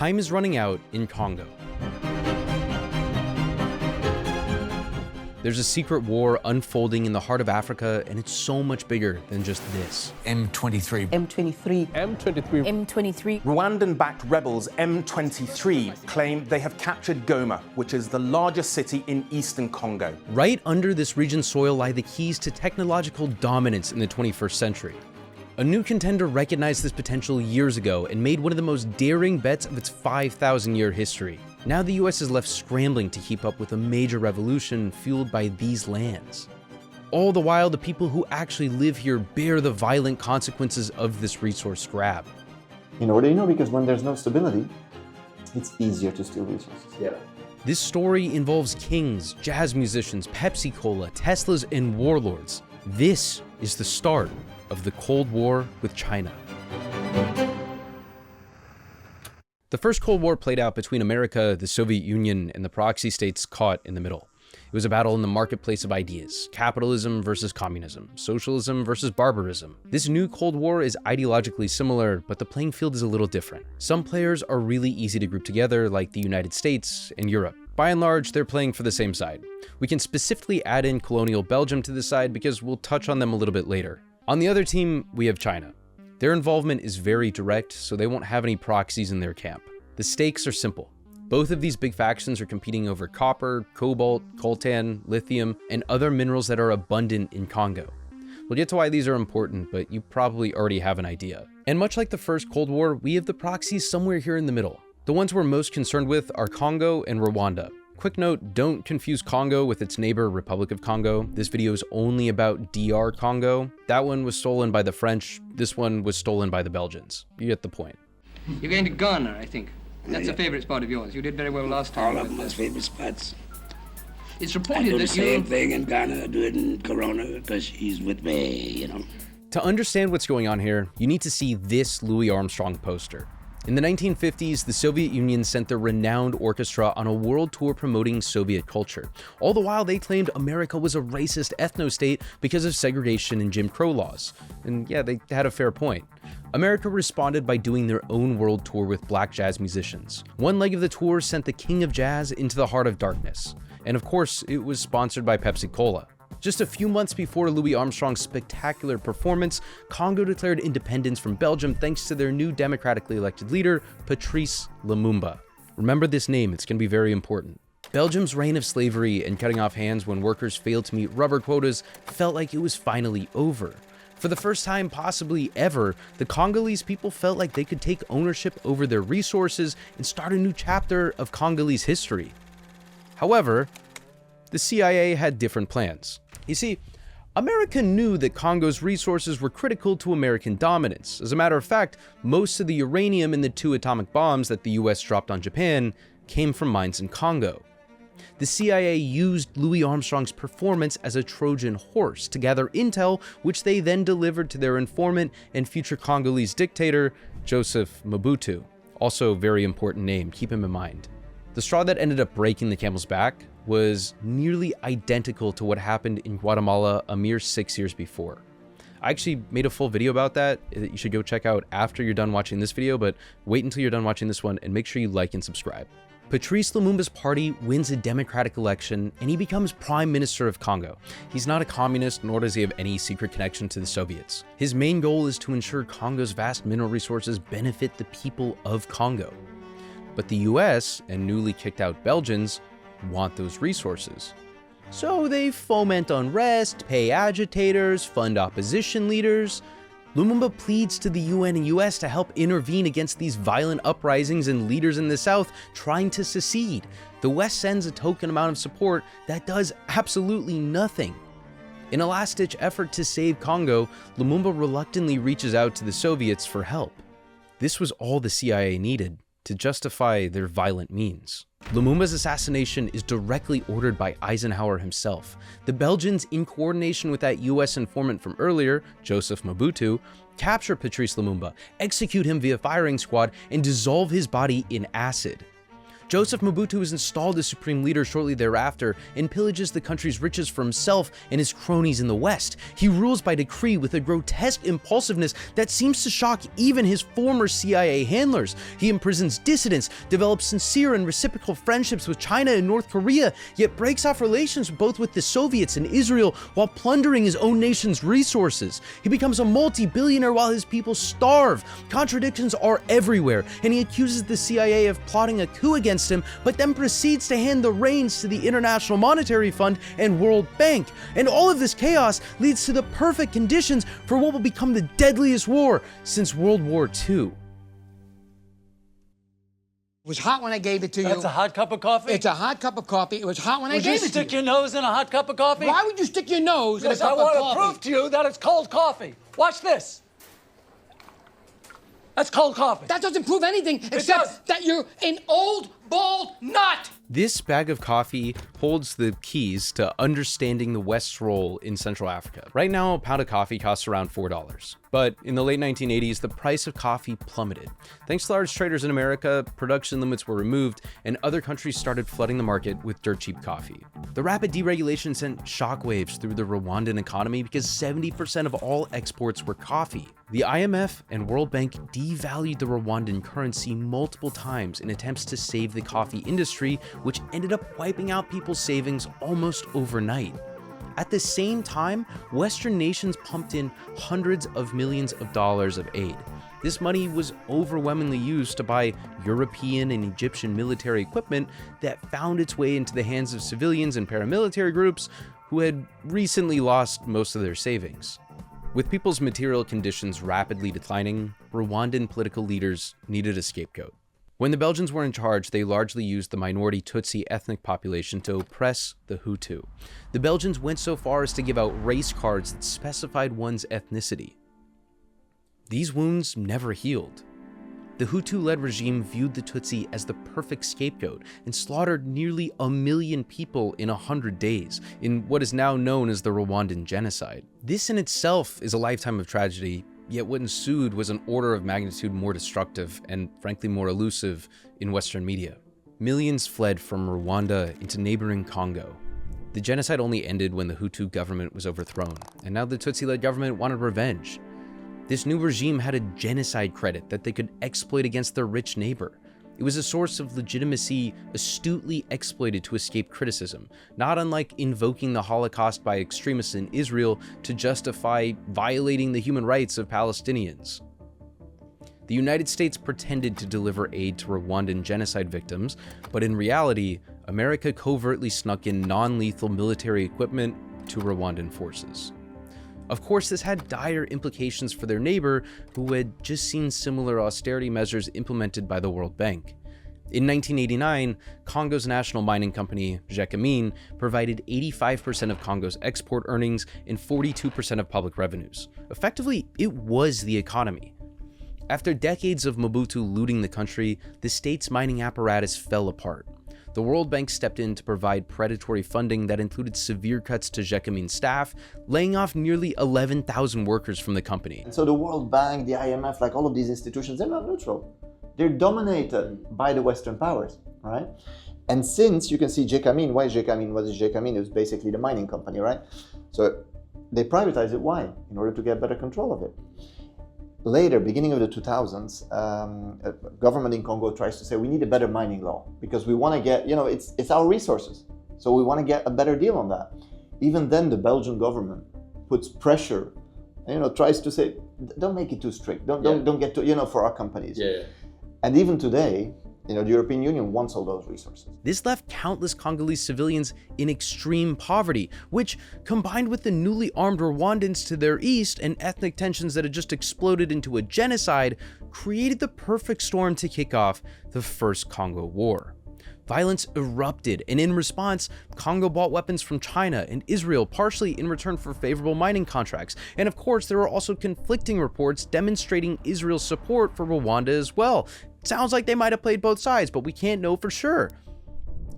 Time is running out in Congo. There's a secret war unfolding in the heart of Africa, and it's so much bigger than just this. M23. M23. M23. M23. Rwandan-backed rebels M23 claim they have captured Goma, which is the largest city in eastern Congo. Right under this region's soil lie the keys to technological dominance in the 21st century. A new contender recognized this potential years ago and made one of the most daring bets of its 5,000-year history. Now the US is left scrambling to keep up with a major revolution fueled by these lands. All the while, the people who actually live here bear the violent consequences of this resource grab. You know, they know because when there's no stability, it's easier to steal resources. Yeah. This story involves kings, jazz musicians, Pepsi Cola, Teslas, and warlords. This is the start of the Cold War with China. The first Cold War played out between America, the Soviet Union, and the proxy states caught in the middle. It was a battle in the marketplace of ideas, capitalism versus communism, socialism versus barbarism. This new Cold War is ideologically similar, but the playing field is a little different. Some players are really easy to group together, like the United States and Europe. By and large, they're playing for the same side. We can specifically add in colonial Belgium to this side because we'll touch on them a little bit later. On the other team, we have China. Their involvement is very direct, so they won't have any proxies in their camp. The stakes are simple. Both of these big factions are competing over copper, cobalt, coltan, lithium, and other minerals that are abundant in Congo. We'll get to why these are important, but you probably already have an idea. And much like the first Cold War, we have the proxies somewhere here in the middle. The ones we're most concerned with are Congo and Rwanda. Quick note, don't confuse Congo with its neighbor, Republic of Congo. This video is only about DR Congo. That one was stolen by the French. This one was stolen by the Belgians. You get the point. You're going to Ghana, I think. That's a favorite spot of yours. You did very well last time. All of them was favorite spots. It's I reported do the that same thing in Ghana. I do it in Corona because she's with me, you know. To understand what's going on here, you need to see this Louis Armstrong poster. In the 1950s, the Soviet Union sent their renowned orchestra on a world tour promoting Soviet culture. All the while, they claimed America was a racist ethno-state because of segregation and Jim Crow laws. And yeah, they had a fair point. America responded by doing their own world tour with black jazz musicians. One leg of the tour sent the king of jazz into the heart of darkness. And of course, it was sponsored by Pepsi Cola. Just a few months before Louis Armstrong's spectacular performance, Congo declared independence from Belgium thanks to their new democratically elected leader, Patrice Lumumba. Remember this name, it's going to be very important. Belgium's reign of slavery and cutting off hands when workers failed to meet rubber quotas felt like it was finally over. For the first time possibly ever, the Congolese people felt like they could take ownership over their resources and start a new chapter of Congolese history. However, the CIA had different plans. You see, America knew that Congo's resources were critical to American dominance. As a matter of fact, most of the uranium in the 2 atomic bombs that the US dropped on Japan came from mines in Congo. The CIA used Louis Armstrong's performance as a Trojan horse to gather intel, which they then delivered to their informant and future Congolese dictator, Joseph Mobutu. Also a very important name, keep him in mind. The straw that ended up breaking the camel's back was nearly identical to what happened in Guatemala a mere 6 years before. I actually made a full video about that you should go check out after you're done watching this video, but wait until you're done watching this one and make sure you like and subscribe. Patrice Lumumba's party wins a democratic election and he becomes Prime Minister of Congo. He's not a communist, nor does he have any secret connection to the Soviets. His main goal is to ensure Congo's vast mineral resources benefit the people of Congo. But the US and newly kicked out Belgians want those resources. So they foment unrest, pay agitators, fund opposition leaders. Lumumba pleads to the UN and US to help intervene against these violent uprisings and leaders in the South trying to secede. The West sends a token amount of support that does absolutely nothing. In a last-ditch effort to save Congo, Lumumba reluctantly reaches out to the Soviets for help. This was all the CIA needed to justify their violent means. Lumumba's assassination is directly ordered by Eisenhower himself. The Belgians, in coordination with that US informant from earlier, Joseph Mobutu, capture Patrice Lumumba, execute him via firing squad, and dissolve his body in acid. Joseph Mobutu is installed as supreme leader shortly thereafter and pillages the country's riches for himself and his cronies in the West. He rules by decree with a grotesque impulsiveness that seems to shock even his former CIA handlers. He imprisons dissidents, develops sincere and reciprocal friendships with China and North Korea, yet breaks off relations both with the Soviets and Israel while plundering his own nation's resources. He becomes a multi-billionaire while his people starve. Contradictions are everywhere, and he accuses the CIA of plotting a coup against him, but then proceeds to hand the reins to the International Monetary Fund and World Bank. And all of this chaos leads to the perfect conditions for what will become the deadliest war since World War II. It was hot when I gave it to you. That's a hot cup of coffee? It's a hot cup of coffee. It was hot when I gave it to you. Would you stick your nose in a hot cup of coffee? Why would you stick your nose in a Because cup I of want coffee? to prove to you that it's cold coffee. Watch this. That's cold coffee. That doesn't prove anything does. except that you're an old, bald nut. This bag of coffee holds the keys to understanding the West's role in Central Africa. Right now, a pound of coffee costs around $4. But in the late 1980s, the price of coffee plummeted. Thanks to large traders in America, production limits were removed, and other countries started flooding the market with dirt cheap coffee. The rapid deregulation sent shockwaves through the Rwandan economy because 70% of all exports were coffee. The IMF and World Bank devalued the Rwandan currency multiple times in attempts to save the coffee industry, which ended up wiping out people's savings almost overnight. At the same time, Western nations pumped in hundreds of millions of dollars of aid. This money was overwhelmingly used to buy European and Egyptian military equipment that found its way into the hands of civilians and paramilitary groups who had recently lost most of their savings. With people's material conditions rapidly declining, Rwandan political leaders needed a scapegoat. When the Belgians were in charge, they largely used the minority Tutsi ethnic population to oppress the Hutu. The Belgians went so far as to give out race cards that specified one's ethnicity. These wounds never healed. The Hutu-led regime viewed the Tutsi as the perfect scapegoat and slaughtered nearly 1 million people in 100 days in what is now known as the Rwandan genocide. This in itself is a lifetime of tragedy, yet what ensued was an order of magnitude more destructive and frankly more elusive in Western media. Millions fled from Rwanda into neighboring Congo. The genocide only ended when the Hutu government was overthrown, and now the Tutsi-led government wanted revenge. This new regime had a genocide credit that they could exploit against their rich neighbor. It was a source of legitimacy astutely exploited to escape criticism, not unlike invoking the Holocaust by extremists in Israel to justify violating the human rights of Palestinians. The United States pretended to deliver aid to Rwandan genocide victims, but in reality, America covertly snuck in non-lethal military equipment to Rwandan forces. Of course, this had dire implications for their neighbor, who had just seen similar austerity measures implemented by the World Bank. In 1989, Congo's national mining company, Gécamine, provided 85% of Congo's export earnings and 42% of public revenues. Effectively, it was the economy. After decades of Mobutu looting the country, the state's mining apparatus fell apart. The World Bank stepped in to provide predatory funding that included severe cuts to Gécamine's staff, laying off nearly 11,000 workers from the company. And so the World Bank, the IMF, like all of these institutions, they're not neutral. They're dominated by the Western powers, right? And since you can see Gécamine, why Gécamine? What is Gécamine? It was basically the mining company, right? So they privatized it. Why? In order to get better control of it. Later, beginning of the 2000s, a government in Congo tries to say we need a better mining law because we want to get, it's our resources. So we want to get a better deal on that. Even then, the Belgian government puts pressure, tries to say, don't make it too strict. Don't get to, for our companies. Yeah. And even today, the European Union wants all those resources. This left countless Congolese civilians in extreme poverty, which, combined with the newly armed Rwandans to their east and ethnic tensions that had just exploded into a genocide, created the perfect storm to kick off the First Congo War. Violence erupted, and in response, Congo bought weapons from China and Israel, partially in return for favorable mining contracts. And of course, there were also conflicting reports demonstrating Israel's support for Rwanda as well. Sounds like they might have played both sides, but we can't know for sure.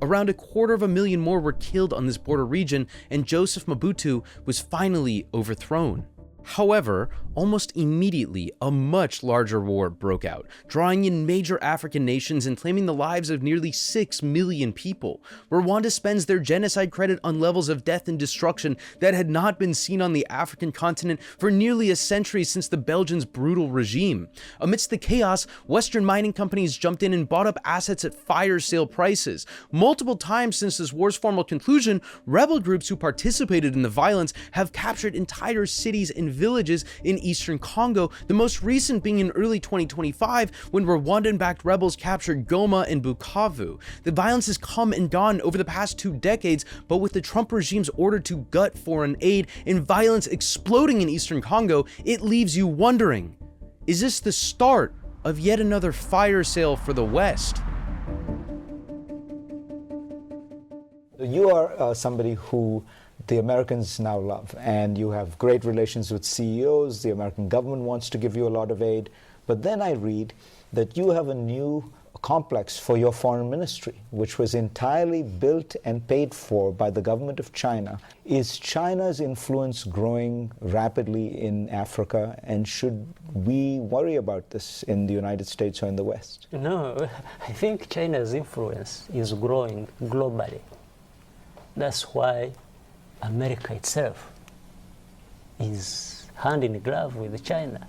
Around 250,000 more were killed on this border region, and Joseph Mobutu was finally overthrown. However, Almost immediately, a much larger war broke out, drawing in major African nations and claiming the lives of nearly 6 million people. Rwanda spends their genocide credit on levels of death and destruction that had not been seen on the African continent for nearly a century since the Belgians' brutal regime. Amidst the chaos, Western mining companies jumped in and bought up assets at fire sale prices. Multiple times since this war's formal conclusion, rebel groups who participated in the violence have captured entire cities and villages in eastern Congo, the most recent being in early 2025 when Rwandan-backed rebels captured Goma and Bukavu. The violence has come and gone over the past 2 decades, but with the Trump regime's order to gut foreign aid and violence exploding in eastern Congo, it leaves you wondering, is this the start of yet another fire sale for the West? You are somebody who the Americans now love, and you have great relations with CEOs. The American government wants to give you a lot of aid. But then I read that you have a new complex for your foreign ministry, which was entirely built and paid for by the government of China. Is China's influence growing rapidly in Africa, and should we worry about this in the United States or in the West? No, I think China's influence is growing globally. That's why America itself is hand in glove with China.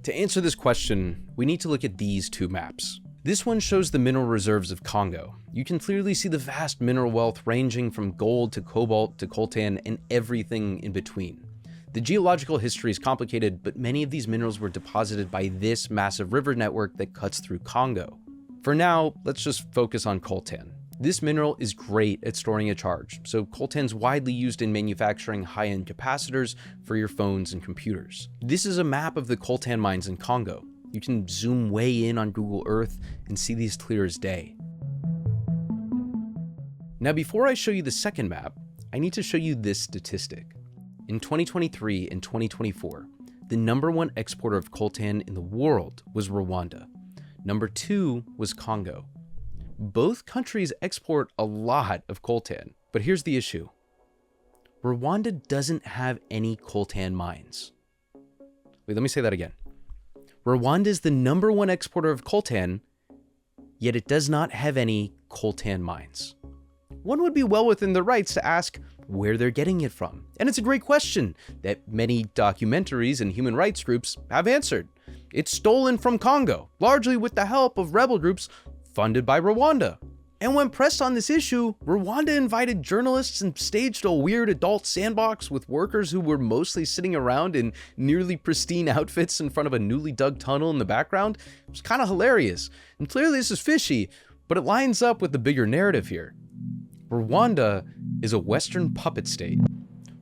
To answer this question, we need to look at these 2 maps. This one shows the mineral reserves of Congo. You can clearly see the vast mineral wealth ranging from gold to cobalt to coltan and everything in between. The geological history is complicated, but many of these minerals were deposited by this massive river network that cuts through Congo. For now, let's just focus on coltan. This mineral is great at storing a charge, so coltan's widely used in manufacturing high-end capacitors for your phones and computers. This is a map of the coltan mines in Congo. You can zoom way in on Google Earth and see these clear as day. Now, before I show you the second map, I need to show you this statistic. In 2023 and 2024, the #1 exporter of coltan in the world was Rwanda. #2 was Congo. Both countries export a lot of coltan, but here's the issue. Rwanda doesn't have any coltan mines. Wait, let me say that again. Rwanda is the #1 exporter of coltan, yet it does not have any coltan mines. One would be well within their rights to ask where they're getting it from. And it's a great question that many documentaries and human rights groups have answered. It's stolen from Congo, largely with the help of rebel groups funded by Rwanda. And when pressed on this issue, Rwanda invited journalists and staged a weird adult sandbox with workers who were mostly sitting around in nearly pristine outfits in front of a newly dug tunnel in the background. It was kind of hilarious. And clearly this is fishy, but it lines up with the bigger narrative here. Rwanda is a Western puppet state.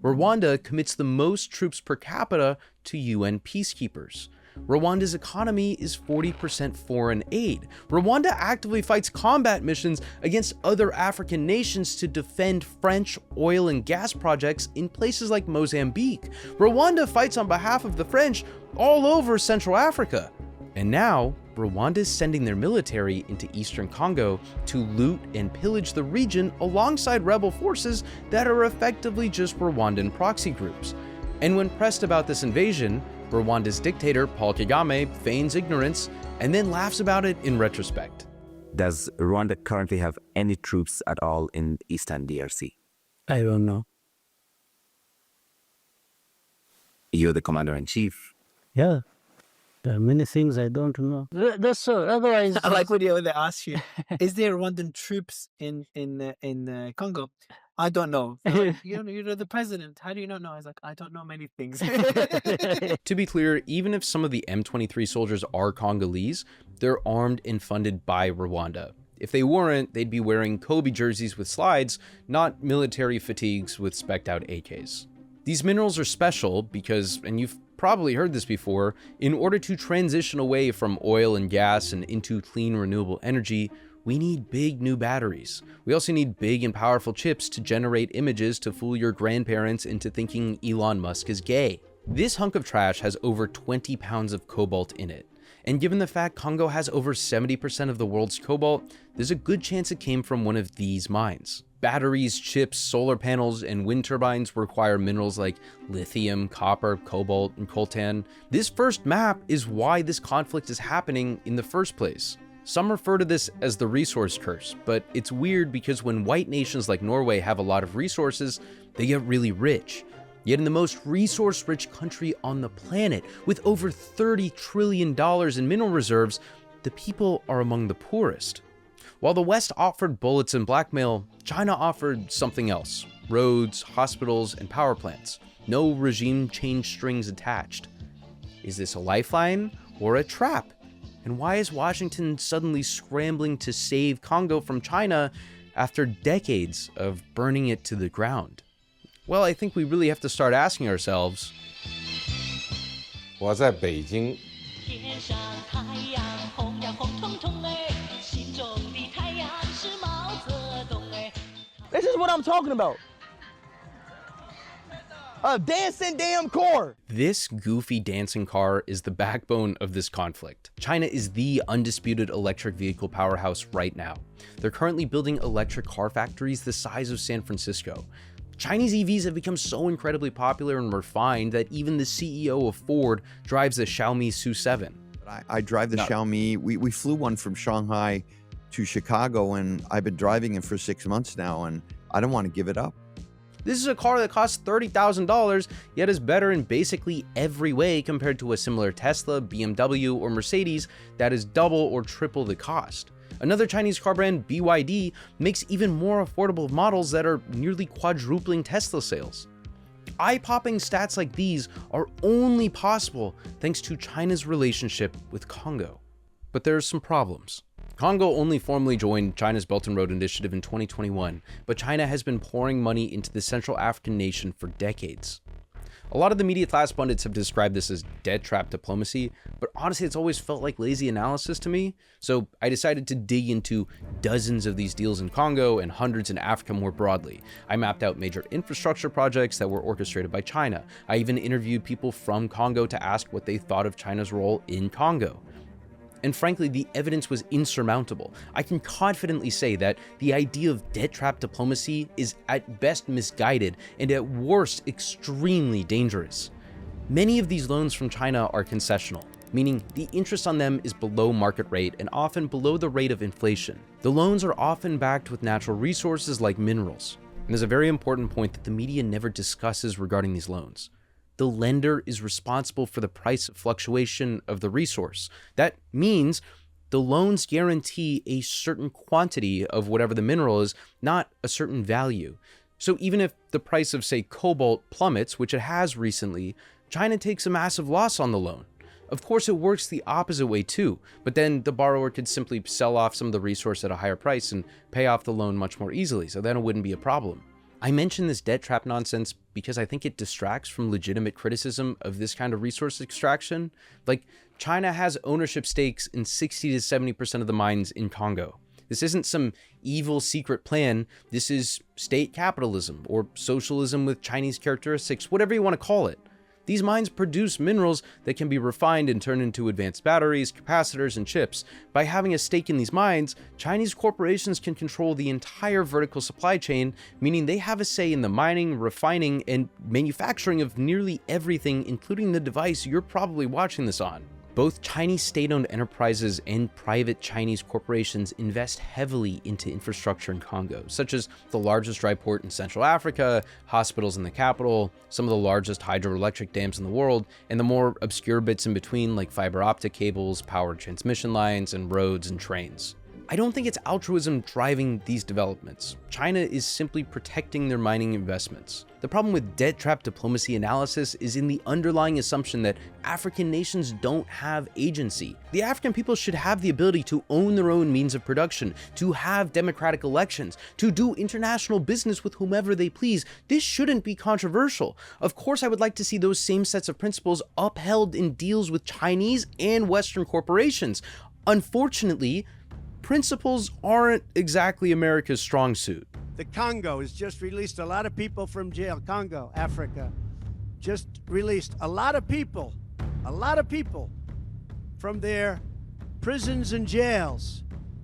Rwanda commits the most troops per capita to UN peacekeepers. Rwanda's economy is 40% foreign aid. Rwanda actively fights combat missions against other African nations to defend French oil and gas projects in places like Mozambique. Rwanda fights on behalf of the French all over Central Africa. And now, Rwanda is sending their military into eastern Congo to loot and pillage the region alongside rebel forces that are effectively just Rwandan proxy groups. And when pressed about this invasion, Rwanda's dictator, Paul Kagame, feigns ignorance and then laughs about it in retrospect. Does Rwanda currently have any troops at all in Eastern DRC? I don't know. You're the commander-in-chief. Yeah, there are many things I don't know. That's so. Otherwise, I like when they ask you, "Is there Rwandan troops in Congo?" I don't know. Like, you're the president. How do you not know? I was like, I don't know many things. To be clear, even if some of the M23 soldiers are Congolese, they're armed and funded by Rwanda. If they weren't, they'd be wearing Kobe jerseys with slides, not military fatigues with spec'd out AKs. These minerals are special because, and you've probably heard this before, in order to transition away from oil and gas and into clean renewable energy, we need big new batteries. We also need big and powerful chips to generate images to fool your grandparents into thinking Elon Musk is gay. This hunk of trash has over 20 pounds of cobalt in it. And given the fact Congo has over 70% of the world's cobalt, there's a good chance it came from one of these mines. Batteries, chips, solar panels, and wind turbines require minerals like lithium, copper, cobalt, and coltan. This first map is why this conflict is happening in the first place. Some refer to this as the resource curse, but it's weird because when white nations like Norway have a lot of resources, they get really rich. Yet in the most resource-rich country on the planet, with over $30 trillion in mineral reserves, the people are among the poorest. While the West offered bullets and blackmail, China offered something else: roads, hospitals, and power plants. No regime change strings attached. Is this a lifeline or a trap? And why is Washington suddenly scrambling to save Congo from China after decades of burning it to the ground? Well, I think we really have to start asking ourselves, 我在北京 This is what I'm talking about. A dancing damn car. This goofy dancing car is the backbone of this conflict. China is the undisputed electric vehicle powerhouse right now. They're currently building electric car factories the size of San Francisco. Chinese EVs have become so incredibly popular and refined that even the CEO of Ford drives a Xiaomi SU7. I drive the Xiaomi. We flew one from Shanghai to Chicago, and I've been driving it for 6 months now, and I don't want to give it up. This is a car that costs $30,000, yet is better in basically every way compared to a similar Tesla, BMW, or Mercedes that is double or triple the cost. Another Chinese car brand, BYD, makes even more affordable models that are nearly quadrupling Tesla sales. Eye-popping stats like these are only possible thanks to China's relationship with Congo. But there are some problems. Congo only formally joined China's Belt and Road Initiative in 2021, but China has been pouring money into the Central African nation for decades. A lot of the media class pundits have described this as debt trap diplomacy, but honestly it's always felt like lazy analysis to me, so I decided to dig into dozens of these deals in Congo and hundreds in Africa more broadly. I mapped out major infrastructure projects that were orchestrated by China. I even interviewed people from Congo to ask what they thought of China's role in Congo. And frankly, the evidence was insurmountable. I can confidently say that the idea of debt trap diplomacy is at best misguided and at worst extremely dangerous. Many of these loans from China are concessional, meaning the interest on them is below market rate and often below the rate of inflation. The loans are often backed with natural resources like minerals. And there's a very important point that the media never discusses regarding these loans. The lender is responsible for the price fluctuation of the resource. That means the loans guarantee a certain quantity of whatever the mineral is, not a certain value. So even if the price of, say, cobalt plummets, which it has recently, China takes a massive loss on the loan. Of course, it works the opposite way too, but then the borrower could simply sell off some of the resource at a higher price and pay off the loan much more easily, so then it wouldn't be a problem. I mention this debt trap nonsense because I think it distracts from legitimate criticism of this kind of resource extraction. Like, China has ownership stakes in 60 to 70% of the mines in Congo. This isn't some evil secret plan. This is state capitalism or socialism with Chinese characteristics, whatever you want to call it. These mines produce minerals that can be refined and turned into advanced batteries, capacitors, and chips. By having a stake in these mines, Chinese corporations can control the entire vertical supply chain, meaning they have a say in the mining, refining, and manufacturing of nearly everything, including the device you're probably watching this on. Both Chinese state-owned enterprises and private Chinese corporations invest heavily into infrastructure in Congo, such as the largest dry port in Central Africa, hospitals in the capital, some of the largest hydroelectric dams in the world, and the more obscure bits in between like fiber optic cables, powered transmission lines, and roads and trains. I don't think it's altruism driving these developments. China is simply protecting their mining investments. The problem with debt trap diplomacy analysis is in the underlying assumption that African nations don't have agency. The African people should have the ability to own their own means of production, to have democratic elections, to do international business with whomever they please. This shouldn't be controversial. Of course, I would like to see those same sets of principles upheld in deals with Chinese and Western corporations. Unfortunately, principles aren't exactly America's strong suit. The Congo has just released a lot of people from jail. Congo, Africa, just released a lot of people from their prisons and jails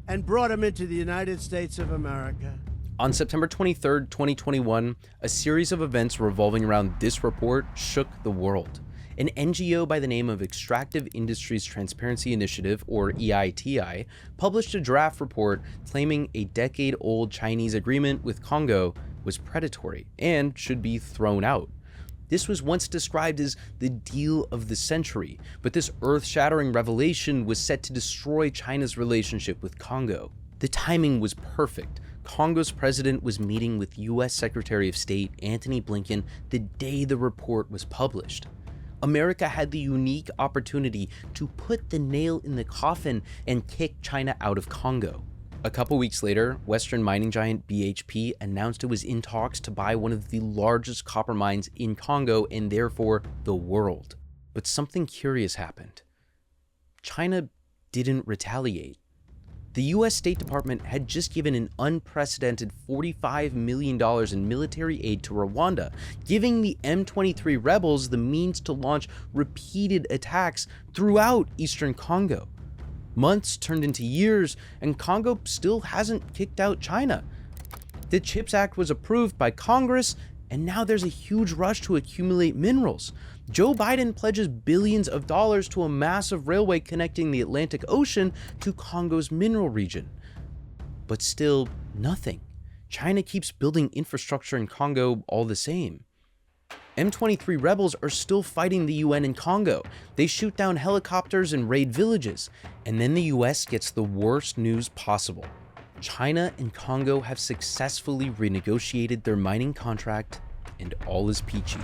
and brought them into the United States of America. On September 23, 2021, a series of events revolving around this report shook the world. An NGO by the name of Extractive Industries Transparency Initiative, or EITI, published a draft report claiming a decade-old Chinese agreement with Congo was predatory and should be thrown out. This was once described as the deal of the century, but this earth-shattering revelation was set to destroy China's relationship with Congo. The timing was perfect. Congo's president was meeting with US Secretary of State Antony Blinken the day the report was published. America had the unique opportunity to put the nail in the coffin and kick China out of Congo. A couple weeks later, Western mining giant BHP announced it was in talks to buy one of the largest copper mines in Congo and therefore the world. But something curious happened. China didn't retaliate. The US State Department had just given an unprecedented $45 million in military aid to Rwanda, giving the M23 rebels the means to launch repeated attacks throughout eastern Congo. Months turned into years, and Congo still hasn't kicked out China. The CHIPS Act was approved by Congress, and now there's a huge rush to accumulate minerals. Joe Biden pledges billions of dollars to a massive railway connecting the Atlantic Ocean to Congo's mineral region. But still, nothing. China keeps building infrastructure in Congo all the same. M23 rebels are still fighting the UN in Congo. They shoot down helicopters and raid villages. And then the US gets the worst news possible. China and Congo have successfully renegotiated their mining contract, and all is peachy.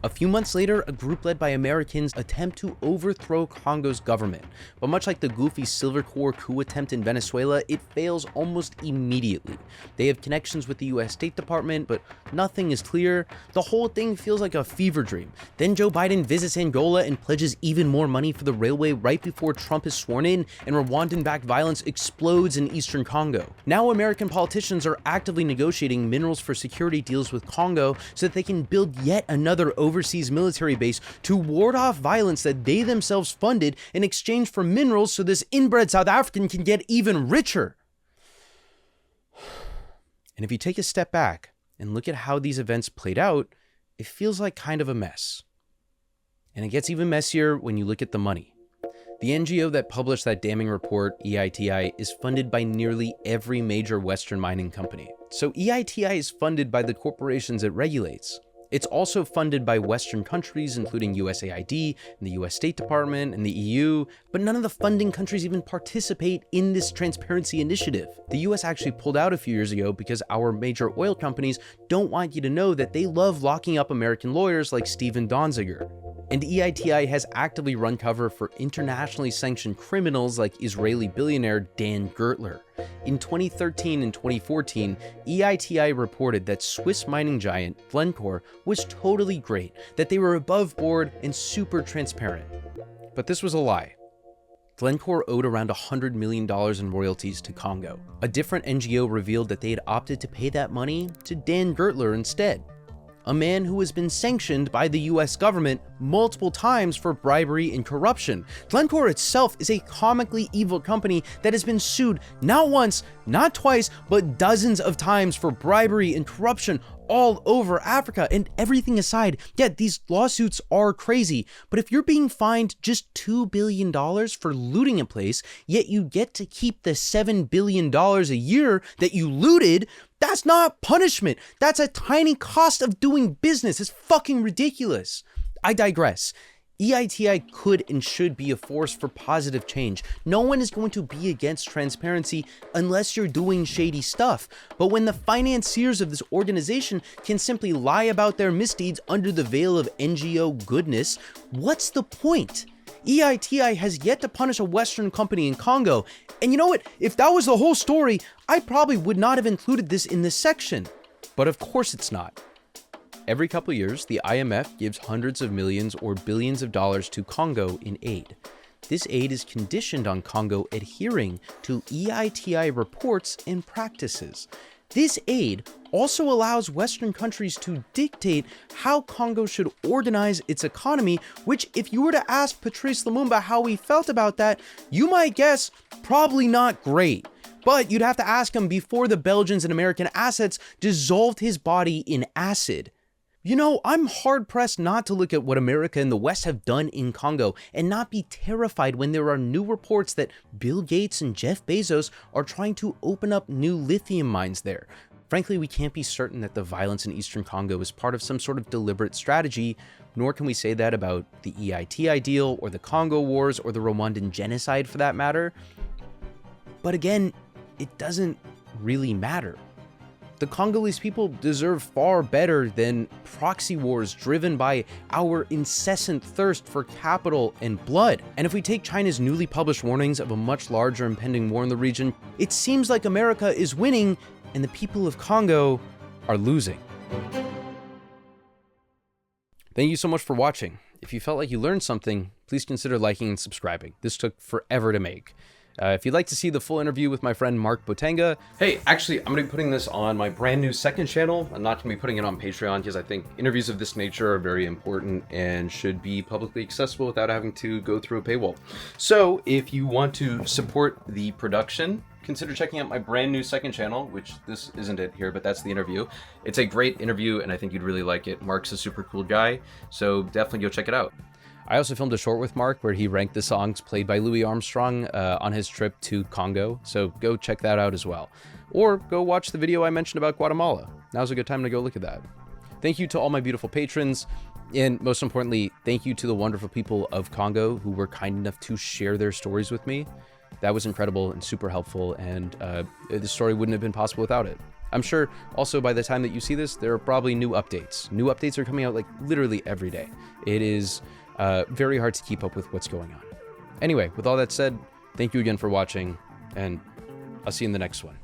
A few months later, a group led by Americans attempt to overthrow Congo's government. But much like the goofy Silver Corps coup attempt in Venezuela, it fails almost immediately. They have connections with the US State Department, but nothing is clear. The whole thing feels like a fever dream. Then Joe Biden visits Angola and pledges even more money for the railway right before Trump is sworn in, and Rwandan-backed violence explodes in eastern Congo. Now American politicians are actively negotiating minerals for security deals with Congo so that they can build yet another overseas military base to ward off violence that they themselves funded in exchange for minerals so this inbred South African can get even richer. And if you take a step back and look at how these events played out, it feels like kind of a mess. And it gets even messier when you look at the money. The NGO that published that damning report, EITI, is funded by nearly every major Western mining company. So EITI is funded by the corporations it regulates. It's also funded by Western countries, including USAID and the US State Department and the EU, but none of the funding countries even participate in this transparency initiative. The US actually pulled out a few years ago because our major oil companies don't want you to know that they love locking up American lawyers like Steven Donziger. And EITI has actively run cover for internationally sanctioned criminals like Israeli billionaire Dan Gertler. In 2013 and 2014, EITI reported that Swiss mining giant Glencore was totally great, that they were above board and super transparent. But this was a lie. Glencore owed around $100 million in royalties to Congo. A different NGO revealed that they had opted to pay that money to Dan Gertler instead, a man who has been sanctioned by the US government multiple times for bribery and corruption. Glencore itself is a comically evil company that has been sued not once, not twice, but dozens of times for bribery and corruption all over Africa. And everything aside, yeah, these lawsuits are crazy, but if you're being fined just $2 billion for looting a place, yet you get to keep the $7 billion a year that you looted, that's not punishment. That's a tiny cost of doing business. It's fucking ridiculous. I digress. EITI could and should be a force for positive change. No one is going to be against transparency unless you're doing shady stuff. But when the financiers of this organization can simply lie about their misdeeds under the veil of NGO goodness, what's the point? EITI has yet to punish a Western company in Congo. And you know what? If that was the whole story, I probably would not have included this in this section. But of course it's not. Every couple years, the IMF gives hundreds of millions or billions of dollars to Congo in aid. This aid is conditioned on Congo adhering to EITI reports and practices. This aid also allows Western countries to dictate how Congo should organize its economy, which if you were to ask Patrice Lumumba how he felt about that, you might guess probably not great. But you'd have to ask him before the Belgians and American assets dissolved his body in acid. You know, I'm hard-pressed not to look at what America and the West have done in Congo and not be terrified when there are new reports that Bill Gates and Jeff Bezos are trying to open up new lithium mines there. Frankly, we can't be certain that the violence in Eastern Congo is part of some sort of deliberate strategy, nor can we say that about the EITI deal or the Congo Wars or the Rwandan genocide for that matter. But again, it doesn't really matter. The Congolese people deserve far better than proxy wars driven by our incessant thirst for capital and blood. And if we take China's newly published warnings of a much larger impending war in the region, it seems like America is winning and the people of Congo are losing. Thank you so much for watching. If you felt like you learned something, please consider liking and subscribing. This took forever to make. If you'd like to see the full interview with my friend Marc Botenga, hey, actually, I'm going to be putting this on my brand new second channel. I'm not going to be putting it on Patreon because I think interviews of this nature are very important and should be publicly accessible without having to go through a paywall. So if you want to support the production, consider checking out my brand new second channel, which this isn't it here, but that's the interview. It's a great interview and I think you'd really like it. Marc's a super cool guy, so definitely go check it out. I also filmed a short with Marc where he ranked the songs played by Louis Armstrong on his trip to Congo, so go check that out as well. Or go watch the video I mentioned about Guatemala. Now's a good time to go look at that. Thank you to all my beautiful patrons, and most importantly, thank you to the wonderful people of Congo who were kind enough to share their stories with me. That was incredible and super helpful, and the story wouldn't have been possible without it. I'm sure also by the time that you see this, there are probably new updates. New updates are coming out like literally every day. It is very hard to keep up with what's going on. Anyway, with all that said, thank you again for watching, and I'll see you in the next one.